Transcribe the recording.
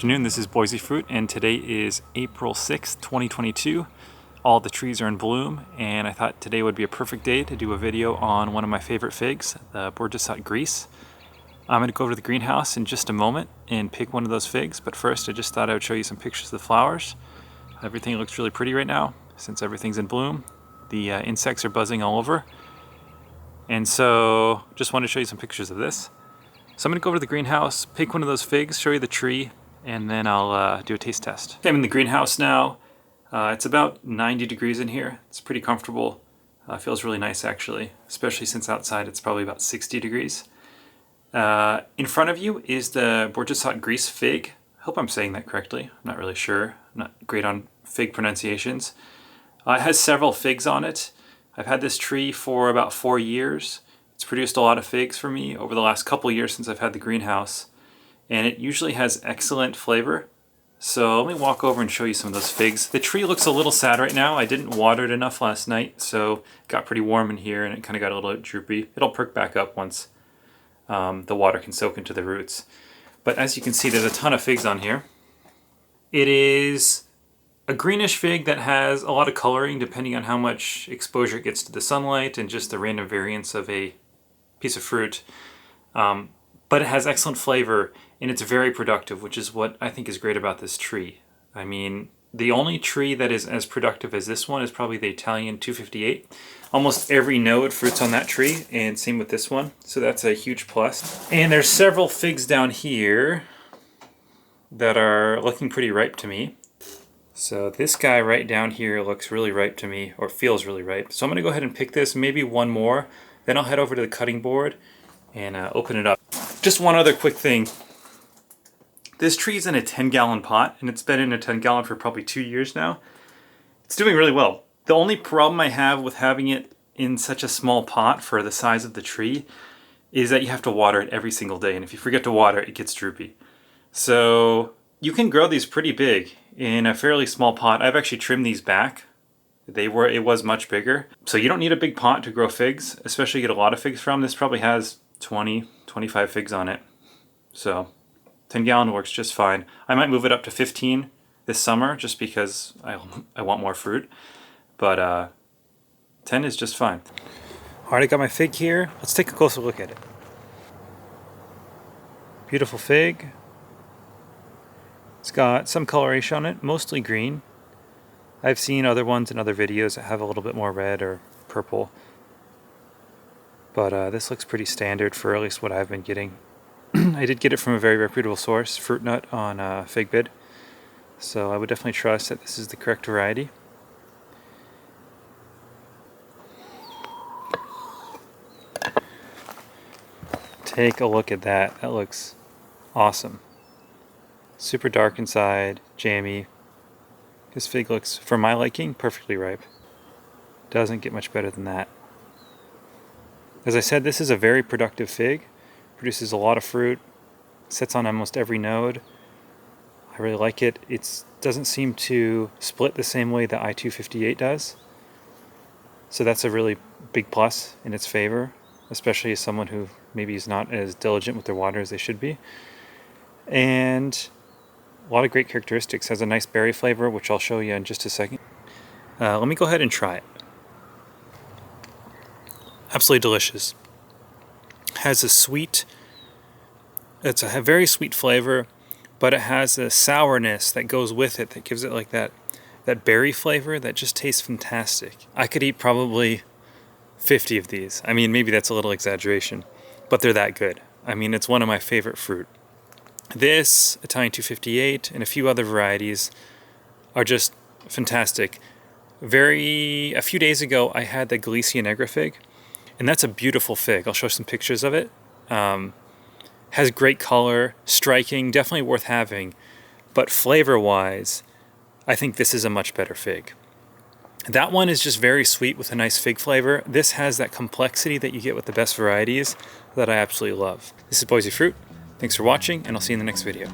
afternoon, this is Boise Fruit, and today is April 6th, 2022. All the trees are in bloom, and I thought today would be a perfect day to do a video on one of my favorite figs, the Bourjasotte Grise. I'm going to go over to the greenhouse in just a moment and pick one of those figs, but first I just thought I would show you some pictures of the flowers. Everything looks really pretty right now, since everything's in bloom. The insects are buzzing all over, and so just wanted to show you some pictures of this. So I'm going to go over to the greenhouse, pick one of those figs, show you the tree, and then I'll do a taste test. Okay, I'm in the greenhouse now. It's about 90 degrees in here. It's pretty comfortable. Feels really nice actually, especially since outside it's probably about 60 degrees. In front of you is the Bourjasotte Grise fig. I hope I'm saying that correctly. I'm not really sure. I'm not great on fig pronunciations. It has several figs on it. I've had this tree for about 4 years. It's produced a lot of figs for me over the last couple years since I've had the greenhouse. And it usually has excellent flavor. So let me walk over and show you some of those figs. The tree looks a little sad right now. I didn't water it enough last night, so it got pretty warm in here and it kind of got a little droopy. It'll perk back up once the water can soak into the roots. But as you can see, there's a ton of figs on here. It is a greenish fig that has a lot of coloring depending on how much exposure it gets to the sunlight and just the random variance of a piece of fruit. But it has excellent flavor and it's very productive, which is what I think is great about this tree. I mean, the only tree that is as productive as this one is probably the Italian 258. Almost every node fruits on that tree, and same with this one. So that's a huge plus. And there's several figs down here that are looking pretty ripe to me. So this guy right down here looks really ripe to me, or feels really ripe. So I'm gonna go ahead and pick this, maybe one more. Then I'll head over to the cutting board and open it up. Just one other quick thing. This tree's in a 10-gallon pot, and it's been in a 10-gallon for probably 2 years now. It's doing really well. The only problem I have with having it in such a small pot for the size of the tree is that you have to water it every single day, and if you forget to water it, it gets droopy. So you can grow these pretty big in a fairly small pot. I've actually trimmed these back. It was much bigger. So you don't need a big pot to grow figs, especially get a lot of figs from. This probably has 20, 25 figs on it. So 10 gallon works just fine. I might move it up to 15 this summer just because I want more fruit. But 10 is just fine. All right, I got my fig here. Let's take a closer look at it. Beautiful fig. It's got some coloration on it, mostly green. I've seen other ones in other videos that have a little bit more red or purple. But this looks pretty standard for at least what I've been getting. I did get it from a very reputable source, Fruit Nut on FigBid. So I would definitely trust that this is the correct variety. Take a look at that. That looks awesome. Super dark inside, jammy. This fig looks, for my liking, perfectly ripe. Doesn't get much better than that. As I said, this is a very productive fig. Produces a lot of fruit. Sits on almost every node. I really like it. It doesn't seem to split the same way the I-258 does. So that's a really big plus in its favor, especially as someone who maybe is not as diligent with their water as they should be. And a lot of great characteristics. Has a nice berry flavor, which I'll show you in just a second. Let me go ahead and try it. Absolutely delicious. Has a sweet, it's a very sweet flavor, but it has a sourness that goes with it that gives it like that berry flavor that just tastes fantastic. I could eat probably 50 of these. I mean, maybe that's a little exaggeration, but they're that good. I mean, it's one of my favorite fruit. This, Italian 258, and a few other varieties are just fantastic. A few days ago, I had the Galicia Negra fig, and that's a beautiful fig. I'll show some pictures of it. Has great color, striking, definitely worth having. But flavor-wise, I think this is a much better fig. That one is just very sweet with a nice fig flavor. This has that complexity that you get with the best varieties that I absolutely love. This is Boise Fruit. Thanks for watching, and I'll see you in the next video.